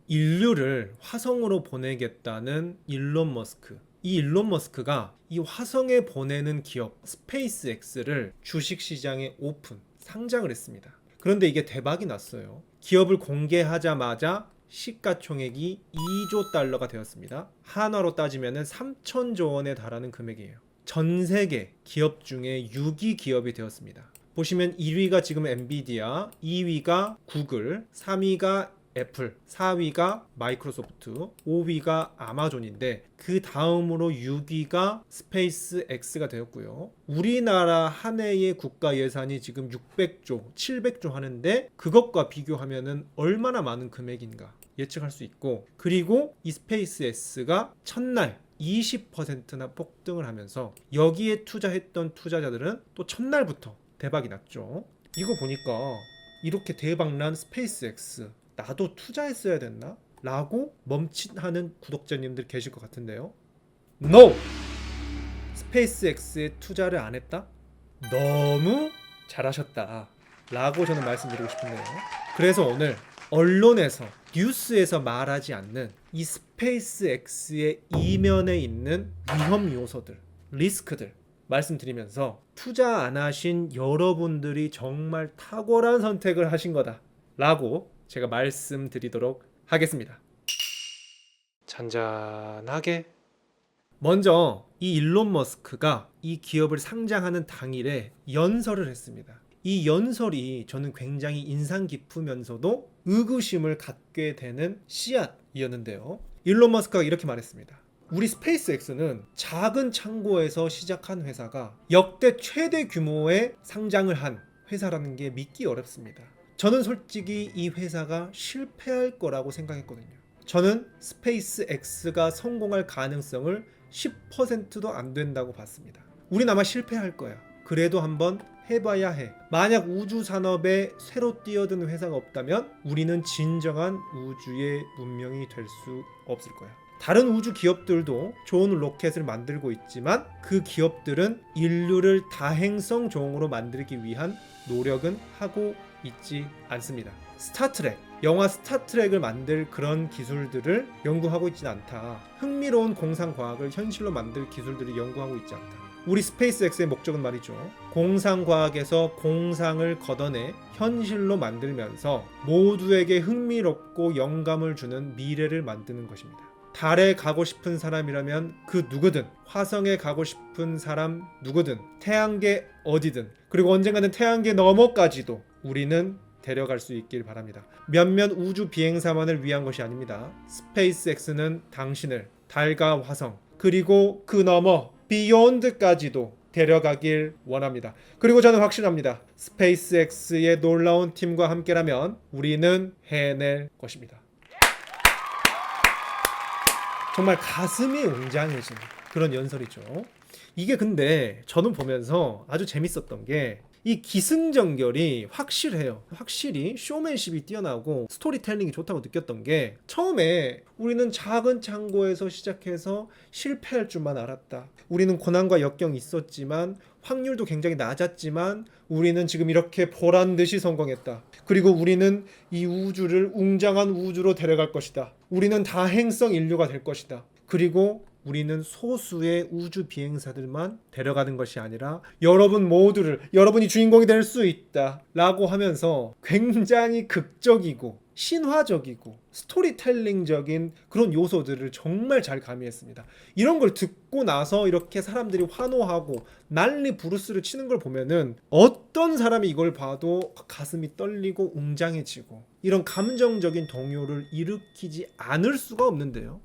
인류를 화성으로 보내겠다는 일론 머스크. 이 일론 머스크가 이 화성에 보내는 기업 스페이스X를 주식시장에 오픈, 상장을 했습니다. 그런데 이게 대박이 났어요. 기업을 공개하자마자 시가총액이 2조 달러가 되었습니다. 한화로 따지면 3천조 원에 달하는 금액이에요. 전 세계 기업 중에 6위 기업이 되었습니다. 보시면 1위가 지금 엔비디아, 2위가 구글, 3위가 애플, 4위가 마이크로소프트, 5위가 아마존인데 그 다음으로 6위가 스페이스 X가 되었고요. 우리나라 한 해의 국가 예산이 지금 600조, 700조 하는데 그것과 비교하면은 얼마나 많은 금액인가 예측할 수 있고, 그리고 이 스페이스 X가 첫날 20%나 폭등을 하면서 여기에 투자했던 투자자들은 또 첫날부터 대박이 났죠. 이거 보니까 이렇게 대박난 스페이스 X 나도 투자했어야 됐나? 라고 멈칫하는 구독자님들 계실 것 같은데요. NO! 스페이스X에 투자를 안 했다? 너무 잘하셨다 라고 저는 말씀드리고 싶은데요. 그래서 오늘 언론에서 뉴스에서 말하지 않는 이 스페이스X의 이면에 있는 위험 요소들, 리스크들 말씀드리면서 투자 안 하신 여러분들이 정말 탁월한 선택을 하신 거다 라고 제가 말씀드리도록 하겠습니다. 잔잔하게. 먼저 이 일론 머스크가 이 기업을 상장하는 당일에 연설을 했습니다. 이 연설이 저는 굉장히 인상 깊으면서도 의구심을 갖게 되는 씨앗이었는데요. 일론 머스크가 이렇게 말했습니다. 우리 스페이스X는 작은 창고에서 시작한 회사가 역대 최대 규모의 상장을 한 회사라는 게 믿기 어렵습니다. 저는 솔직히 이 회사가 실패할 거라고 생각했거든요. 저는 스페이스X가 성공할 가능성을 10%도 안 된다고 봤습니다. 우린 아마 실패할 거야. 그래도 한번 해봐야 해. 만약 우주 산업에 새로 뛰어든 회사가 없다면 우리는 진정한 우주의 문명이 될 수 없을 거야. 다른 우주 기업들도 좋은 로켓을 만들고 있지만 그 기업들은 인류를 다행성 종으로 만들기 위한 노력은 하고 있지 않습니다. 스타트랙, 영화 스타트랙을 만들 그런 기술들을 연구하고 있지는 않다. 흥미로운 공상과학을 현실로 만들 기술들을 연구하고 있지 않다. 우리 스페이스X의 목적은 말이죠. 공상과학에서 공상을 걷어내 현실로 만들면서 모두에게 흥미롭고 영감을 주는 미래를 만드는 것입니다. 달에 가고 싶은 사람이라면 그 누구든, 화성에 가고 싶은 사람 누구든, 태양계 어디든, 그리고 언젠가는 태양계 너머까지도 우리는 데려갈 수 있길 바랍니다. 몇몇 우주 비행사만을 위한 것이 아닙니다. 스페이스X는 당신을 달과 화성, 그리고 그 너머 비욘드까지도 데려가길 원합니다. 그리고 저는 확신합니다. 스페이스X의 놀라운 팀과 함께라면 우리는 해낼 것입니다. 정말 가슴이 웅장해진 그런 연설이죠. 이게 근데 저는 보면서 아주 재밌었던 게 이 기승전결이 확실해요. 확실히 쇼맨십이 뛰어나고 스토리텔링이 좋다고 느꼈던 게, 처음에 우리는 작은 창고에서 시작해서 실패할 줄만 알았다. 우리는 고난과 역경이 있었지만 확률도 굉장히 낮았지만 우리는 지금 이렇게 보란듯이 성공했다. 그리고 우리는 이 우주를 웅장한 우주로 데려갈 것이다. 우리는 다행성 인류가 될 것이다. 그리고 우리는 소수의 우주 비행사들만 데려가는 것이 아니라 여러분 모두를, 여러분이 주인공이 될 수 있다 라고 하면서 굉장히 극적이고 신화적이고 스토리텔링적인 그런 요소들을 정말 잘 가미했습니다. 이런 걸 듣고 나서 이렇게 사람들이 환호하고 난리 부르스를 치는 걸 보면은 어떤 사람이 이걸 봐도 가슴이 떨리고 웅장해지고 이런 감정적인 동요를 일으키지 않을 수가 없는데요.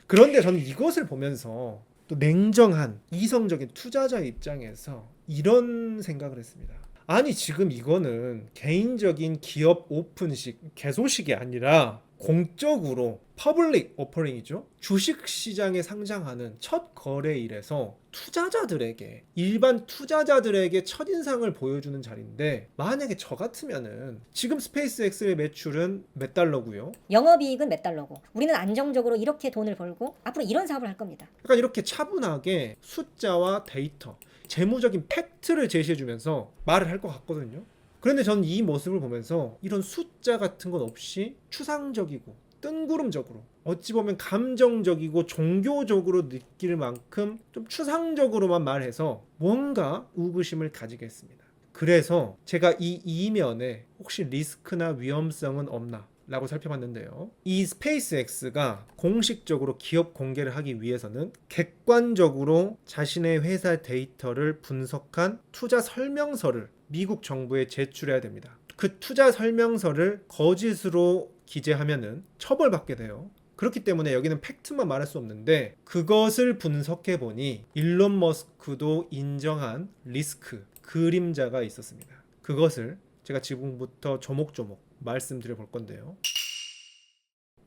그런데 저는 이것을 보면서 또 냉정한 이성적인 투자자의 입장에서 이런 생각을 했습니다. 아니 지금 이거는 개인적인 기업 오픈식, 개소식이 아니라 공적으로 퍼블릭 오퍼링이죠. 주식시장에 상장하는 첫 거래일에서 투자자들에게, 일반 투자자들에게 첫인상을 보여주는 자리인데, 만약에 저 같으면은 지금 스페이스X의 매출은 몇 달러고요? 영업이익은 몇 달러고 우리는 안정적으로 이렇게 돈을 벌고 앞으로 이런 사업을 할 겁니다. 그러니까 이렇게 차분하게 숫자와 데이터, 재무적인 팩트를 제시해주면서 말을 할 것 같거든요. 그런데 저는 이 모습을 보면서 이런 숫자 같은 건 없이 추상적이고 뜬구름적으로 어찌 보면 감정적이고 종교적으로 느낄 만큼 좀 추상적으로만 말해서 뭔가 의구심을 가지게 했습니다. 그래서 제가 이 이면에 혹시 리스크나 위험성은 없나 라고 살펴봤는데요. 이 스페이스X가 공식적으로 기업 공개를 하기 위해서는 객관적으로 자신의 회사 데이터를 분석한 투자 설명서를 미국 정부에 제출해야 됩니다. 그 투자 설명서를 거짓으로 기재하면은 처벌받게 돼요. 그렇기 때문에 여기는 팩트만 말할 수 없는데, 그것을 분석해 보니 일론 머스크도 인정한 리스크, 그림자가 있었습니다. 그것을 제가 지금부터 조목조목 말씀드려 볼 건데요.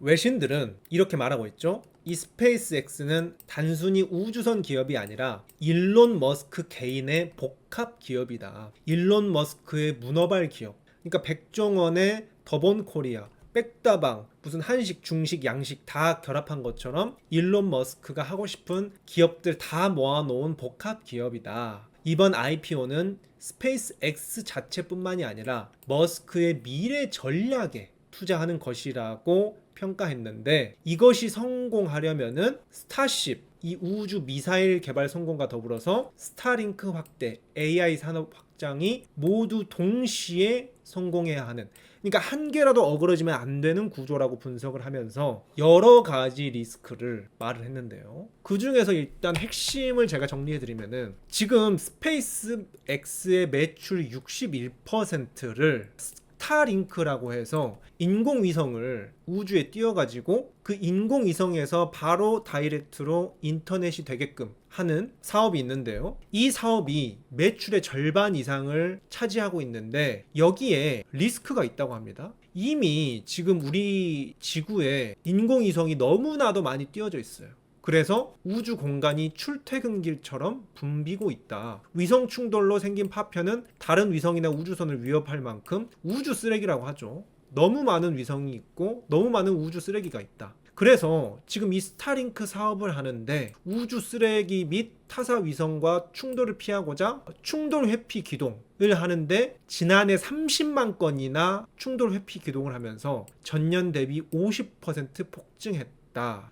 외신들은 이렇게 말하고 있죠. 이 스페이스X는 단순히 우주선 기업이 아니라 일론 머스크 개인의 복합 기업이다. 일론 머스크의 문어발 기업. 그러니까 백종원의 더본 코리아, 백다방, 무슨 한식, 중식, 양식 다 결합한 것처럼 일론 머스크가 하고 싶은 기업들 다 모아놓은 복합 기업이다. 이번 IPO는 스페이스X 자체뿐만이 아니라 머스크의 미래 전략에 투자하는 것이라고 평가했는데, 이것이 성공하려면은 스타쉽, 이 우주 미사일 개발 성공과 더불어서 스타링크 확대, AI 산업 확장이 모두 동시에 성공해야 하는, 그러니까 한 개라도 어그러지면 안 되는 구조라고 분석을 하면서 여러 가지 리스크를 말을 했는데요. 그 중에서 일단 핵심을 제가 정리해드리면은, 지금 스페이스X의 매출 61%를 스타링크라고 해서 인공위성을 우주에 띄워가지고 그 인공위성에서 바로 다이렉트로 인터넷이 되게끔 하는 사업이 있는데요. 이 사업이 매출의 절반 이상을 차지하고 있는데 여기에 리스크가 있다고 합니다. 이미 지금 우리 지구에 인공위성이 너무나도 많이 띄워져 있어요. 그래서 우주 공간이 출퇴근길처럼 붐비고 있다. 위성 충돌로 생긴 파편은 다른 위성이나 우주선을 위협할 만큼 우주 쓰레기라고 하죠. 너무 많은 위성이 있고 너무 많은 우주 쓰레기가 있다. 그래서 지금 이 스타링크 사업을 하는데 우주 쓰레기 및 타사 위성과 충돌을 피하고자 충돌 회피 기동을 하는데 지난해 30만 건이나 충돌 회피 기동을 하면서 전년 대비 50% 폭증했다.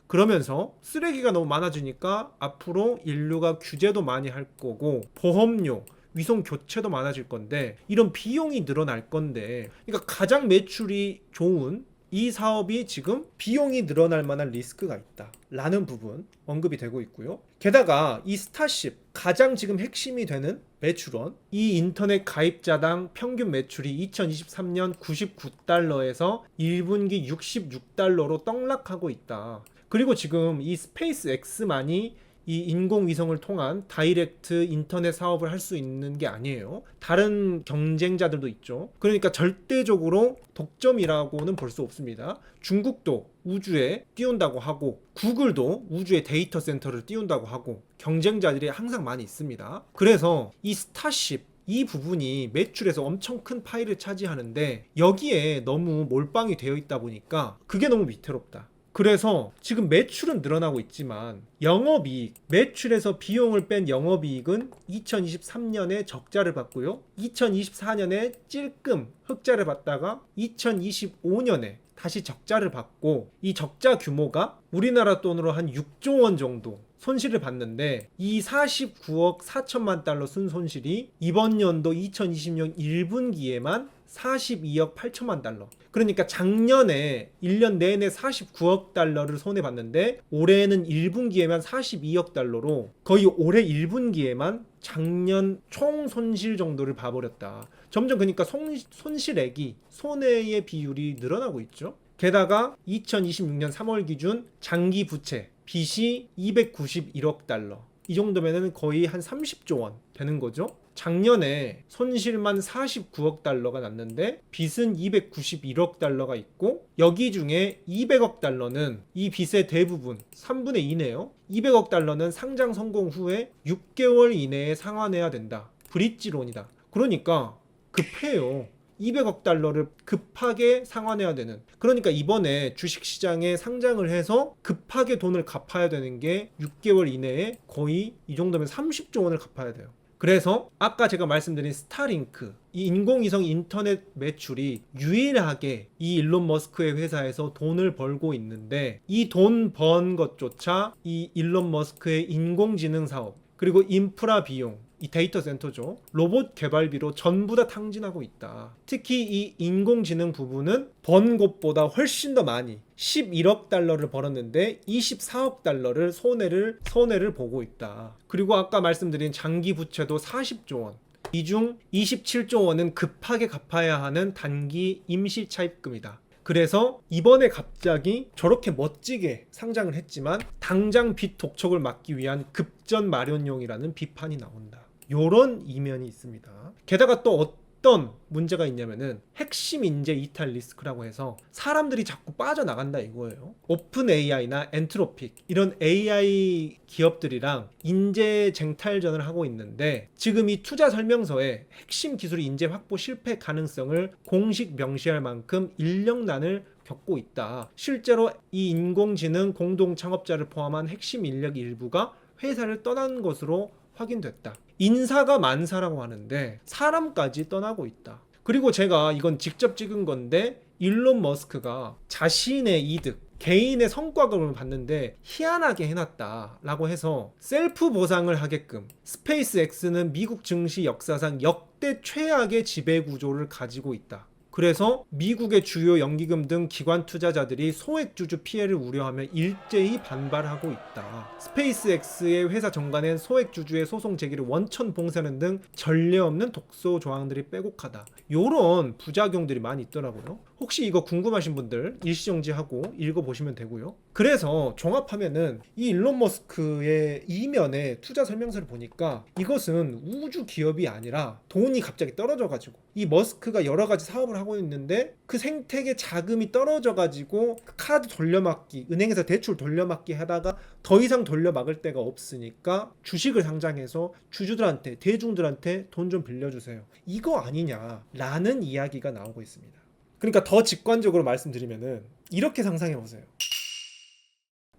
그러면서 쓰레기가 너무 많아지니까 앞으로 인류가 규제도 많이 할 거고 보험료, 위성 교체도 많아질 건데 이런 비용이 늘어날 건데, 그러니까 가장 매출이 좋은 이 사업이 지금 비용이 늘어날 만한 리스크가 있다 라는 부분 언급이 되고 있고요. 게다가 이 스타쉽 가장 지금 핵심이 되는 매출원, 이 인터넷 가입자당 평균 매출이 2023년 99달러에서 1분기 66달러로 떡락하고 있다. 그리고 지금 이 스페이스X만이 이 인공위성을 통한 다이렉트 인터넷 사업을 할 수 있는 게 아니에요. 다른 경쟁자들도 있죠. 그러니까 절대적으로 독점이라고는 볼 수 없습니다. 중국도 우주에 띄운다고 하고 구글도 우주에 데이터 센터를 띄운다고 하고 경쟁자들이 항상 많이 있습니다. 그래서 이 스타쉽 이 부분이 매출에서 엄청 큰 파일을 차지하는데 여기에 너무 몰빵이 되어 있다 보니까 그게 너무 위태롭다. 그래서 지금 매출은 늘어나고 있지만 영업이익, 매출에서 비용을 뺀 영업이익은 2023년에 적자를 봤고요. 2024년에 찔끔 흑자를 봤다가 2025년에 다시 적자를 봤고, 이 적자 규모가 우리나라 돈으로 한 6조 원 정도 손실을 봤는데, 이 49억 4천만 달러 쓴 손실이 이번 연도 2020년 1분기에만 42억 8천만 달러. 그러니까 작년에 1년 내내 49억 달러를 손해봤는데 올해는 1분기에만 42억 달러로 거의 올해 1분기에만 작년 총 손실 정도를 봐버렸다. 점점 그러니까 손실액이 손해의 비율이 늘어나고 있죠. 게다가 2026년 3월 기준 장기 부채 빚이 291억 달러. 이 정도면은 거의 한 30조 원 되는 거죠. 작년에 손실만 49억 달러가 났는데 빚은 291억 달러가 있고, 여기 중에 200억 달러는 이 빚의 대부분 3분의 2네요. 200억 달러는 상장 성공 후에 6개월 이내에 상환해야 된다. 브릿지론이다. 그러니까 급해요. 200억 달러를 급하게 상환해야 되는. 그러니까 이번에 주식시장에 상장을 해서 급하게 돈을 갚아야 되는 게 6개월 이내에 거의 이 정도면 30조 원을 갚아야 돼요. 그래서 아까 제가 말씀드린 스타링크, 이 인공위성 인터넷 매출이 유일하게 이 일론 머스크의 회사에서 돈을 벌고 있는데, 이 돈 번 것조차 이 일론 머스크의 인공지능 사업, 그리고 인프라 비용, 이 데이터 센터죠, 로봇 개발비로 전부 다 탕진하고 있다. 특히 이 인공지능 부분은 번 곳보다 훨씬 더 많이 11억 달러를 벌었는데 24억 달러를 손해를 보고 있다. 그리고 아까 말씀드린 장기 부채도 40조 원, 이 중 27조 원은 급하게 갚아야 하는 단기 임시 차입금이다. 그래서 이번에 갑자기 저렇게 멋지게 상장을 했지만 당장 빚 독촉을 막기 위한 급전 마련용이라는 비판이 나온다. 요런 이면이 있습니다. 게다가 또 어떤 문제가 있냐면은 핵심 인재 이탈 리스크라고 해서 사람들이 자꾸 빠져나간다 이거예요. 오픈 AI나 엔트로픽 이런 AI 기업들이랑 인재 쟁탈전을 하고 있는데, 지금 이 투자 설명서에 핵심 기술 인재 확보 실패 가능성을 공식 명시할 만큼 인력난을 겪고 있다. 실제로 이 인공지능 공동 창업자를 포함한 핵심 인력 일부가 회사를 떠난 것으로 확인됐다. 인사가 만사라고 하는데 사람까지 떠나고 있다. 그리고 제가 이건 직접 찍은 건데, 일론 머스크가 자신의 이득, 개인의 성과금을 받는데 희한하게 해놨다 라고 해서 셀프 보상을 하게끔, 스페이스X는 미국 증시 역사상 역대 최악의 지배구조를 가지고 있다. 그래서 미국의 주요 연기금 등 기관 투자자들이 소액주주 피해를 우려하며 일제히 반발하고 있다. 스페이스X의 회사 정관엔 소액주주의 소송 제기를 원천 봉쇄하는 등 전례 없는 독소 조항들이 빼곡하다. 요런 부작용들이 많이 있더라고요. 혹시 이거 궁금하신 분들 일시정지하고 읽어보시면 되고요. 그래서 종합하면은 이 일론 머스크의 이면에 투자 설명서를 보니까 이것은 우주 기업이 아니라 돈이 갑자기 떨어져가지고, 이 머스크가 여러 가지 사업을 하고 있는데 그 생태계 자금이 떨어져가지고 카드 돌려막기, 은행에서 대출 돌려막기 하다가 더 이상 돌려막을 데가 없으니까 주식을 상장해서 주주들한테, 대중들한테 돈 좀 빌려주세요, 이거 아니냐라는 이야기가 나오고 있습니다. 그러니까 더 직관적으로 말씀드리면은 이렇게 상상해 보세요.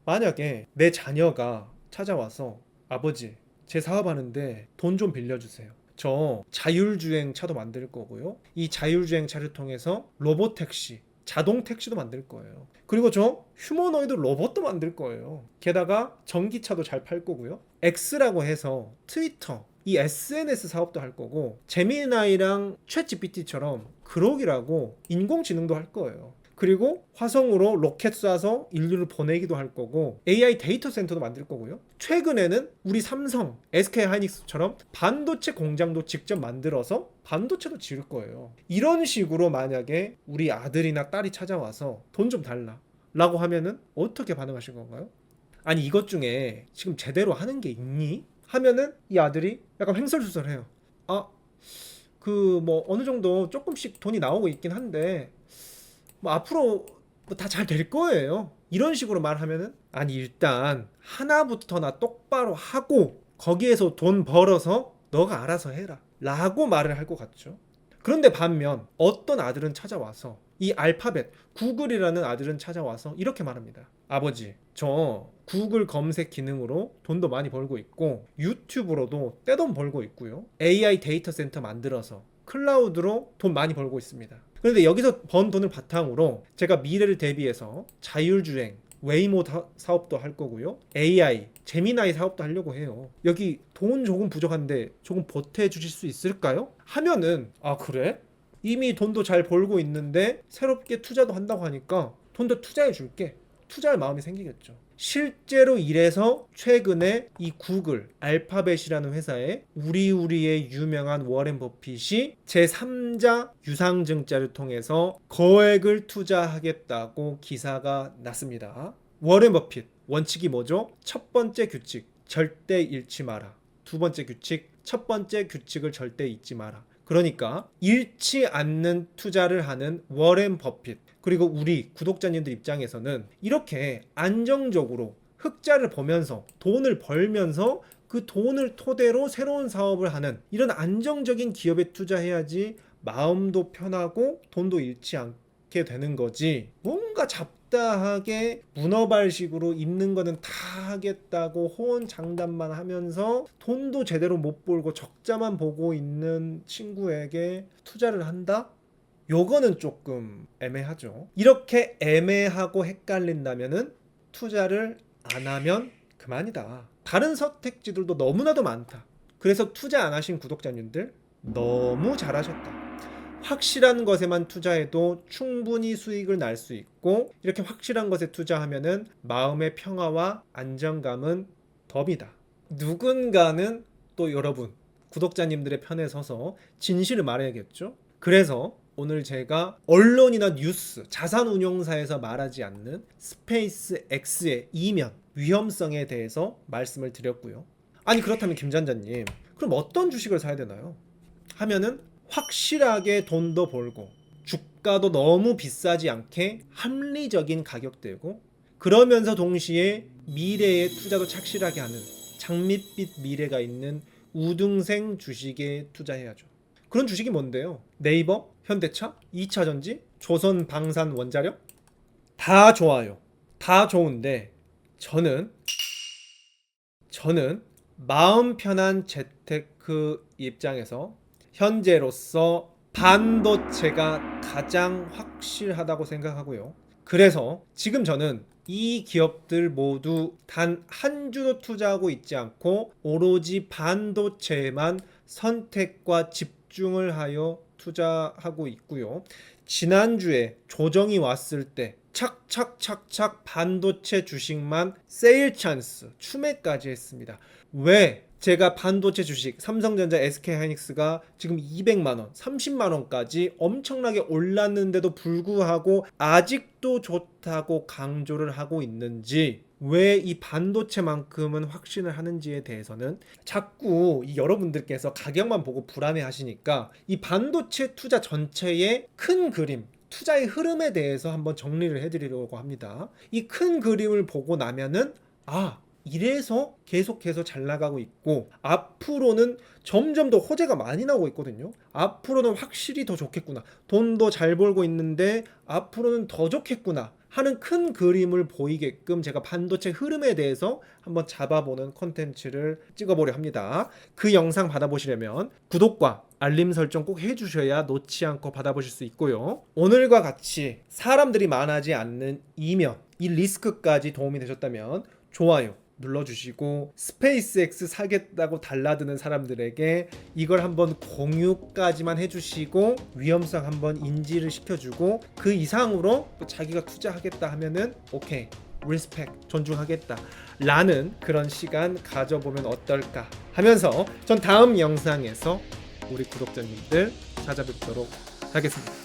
만약에 내 자녀가 찾아와서 아버지, 제 사업하는데 돈 좀 빌려주세요. 저 자율주행 차도 만들 거고요. 이 자율주행 차를 통해서 로봇택시, 자동택시도 만들 거예요. 그리고 저 휴머노이드 로봇도 만들 거예요. 게다가 전기차도 잘 팔 거고요. X라고 해서 트위터, 이 SNS 사업도 할 거고, 제미나이랑 챗GPT처럼 그록이라고 인공지능도 할 거예요. 그리고 화성으로 로켓 쏴서 인류를 보내기도 할 거고, AI 데이터 센터도 만들 거고요. 최근에는 우리 삼성, SK 하이닉스처럼 반도체 공장도 직접 만들어서 반도체도 지을 거예요. 이런 식으로 만약에 우리 아들이나 딸이 찾아와서 돈 좀 달라 라고 하면은 어떻게 반응하실 건가요? 아니 이것 중에 지금 제대로 하는 게 있니? 하면은 이 아들이 약간 횡설수설해요. 아, 그 뭐 어느 정도 조금씩 돈이 나오고 있긴 한데 뭐 앞으로 뭐 다 잘 될 거예요, 이런 식으로 말하면은, 아니 일단 하나부터나 똑바로 하고 거기에서 돈 벌어서 너가 알아서 해라 라고 말을 할 것 같죠. 그런데 반면 어떤 아들은 찾아와서, 이 알파벳 구글이라는 아들은 찾아와서 이렇게 말합니다. 아버지, 저 구글 검색 기능으로 돈도 많이 벌고 있고 유튜브로도 떼돈 벌고 있고요. AI 데이터 센터 만들어서 클라우드로 돈 많이 벌고 있습니다. 그런데 여기서 번 돈을 바탕으로 제가 미래를 대비해서 자율주행, 웨이모 사업도 할 거고요. AI, 제미나이 사업도 하려고 해요. 여기 돈 조금 부족한데 조금 보태주실 수 있을까요? 하면은, 아 그래? 이미 돈도 잘 벌고 있는데 새롭게 투자도 한다고 하니까 돈 더 투자해 줄게, 투자할 마음이 생기겠죠. 실제로 이래서 최근에 이 구글, 알파벳이라는 회사에 우리의 유명한 워렌 버핏이 제3자 유상증자를 통해서 거액을 투자하겠다고 기사가 났습니다. 워렌 버핏, 원칙이 뭐죠? 첫 번째 규칙, 절대 잃지 마라. 두 번째 규칙, 첫 번째 규칙을 절대 잊지 마라. 그러니까 잃지 않는 투자를 하는 워렌 버핏, 그리고 우리 구독자님들 입장에서는 이렇게 안정적으로 흑자를 보면서 돈을 벌면서 그 돈을 토대로 새로운 사업을 하는 이런 안정적인 기업에 투자해야지 마음도 편하고 돈도 잃지 않게 되는 거지, 뭔가 잡다한 그따하게 문어발식으로 있는 거는 다 하겠다고 호언장담만 하면서 돈도 제대로 못 벌고 적자만 보고 있는 친구에게 투자를 한다? 요거는 조금 애매하죠. 이렇게 애매하고 헷갈린다면은 투자를 안 하면 그만이다. 다른 선택지들도 너무나도 많다. 그래서 투자 안 하신 구독자님들 너무 잘하셨다. 확실한 것에만 투자해도 충분히 수익을 날 수 있고, 이렇게 확실한 것에 투자하면은 마음의 평화와 안정감은 덤이다. 누군가는 또 여러분 구독자님들의 편에 서서 진실을 말해야겠죠. 그래서 오늘 제가 언론이나 뉴스, 자산운용사에서 말하지 않는 스페이스 X의 이면, 위험성에 대해서 말씀을 드렸고요. 아니 그렇다면 김전자님, 그럼 어떤 주식을 사야 되나요? 하면은 확실하게 돈도 벌고 주가도 너무 비싸지 않게 합리적인 가격대고, 그러면서 동시에 미래의 투자도 착실하게 하는 장밋빛 미래가 있는 우등생 주식에 투자해야죠. 그런 주식이 뭔데요? 네이버, 현대차, 2차전지, 조선방산원자력? 다 좋아요. 다 좋은데 저는 마음 편한 재테크 입장에서 현재로서 반도체가 가장 확실하다고 생각하고요. 그래서 지금 저는 이 기업들 모두 단 한 주도 투자하고 있지 않고 오로지 반도체에만 선택과 집중을 하여 투자하고 있고요. 지난주에 조정이 왔을 때 착착착착 반도체 주식만 세일 찬스 추매까지 했습니다. 왜? 제가 반도체 주식 삼성전자, SK하이닉스가 지금 200만원, 30만원까지 엄청나게 올랐는데도 불구하고 아직도 좋다고 강조를 하고 있는지, 왜 이 반도체만큼은 확신을 하는지에 대해서는 자꾸 이 여러분들께서 가격만 보고 불안해 하시니까 이 반도체 투자 전체의 큰 그림, 투자의 흐름에 대해서 한번 정리를 해드리려고 합니다. 이 큰 그림을 보고 나면은 이래서 계속해서 잘 나가고 있고, 앞으로는 점점 더 호재가 많이 나오고 있거든요. 앞으로는 확실히 더 좋겠구나, 돈도 잘 벌고 있는데 앞으로는 더 좋겠구나 하는 큰 그림을 보이게끔 제가 반도체 흐름에 대해서 한번 잡아보는 컨텐츠를 찍어보려 합니다. 그 영상 받아보시려면 구독과 알림 설정 꼭 해주셔야 놓지 않고 받아보실 수 있고요. 오늘과 같이 사람들이 많아지 않는 이면, 이 리스크까지 도움이 되셨다면 좋아요 눌러주시고, 스페이스X 사겠다고 달라드는 사람들에게 이걸 한번 공유까지만 해주시고 위험성 한번 인지를 시켜주고, 그 이상으로 또 자기가 투자하겠다 하면은 오케이, 리스펙, 존중하겠다 라는 그런 시간 가져보면 어떨까 하면서 전 다음 영상에서 우리 구독자님들 찾아뵙도록 하겠습니다.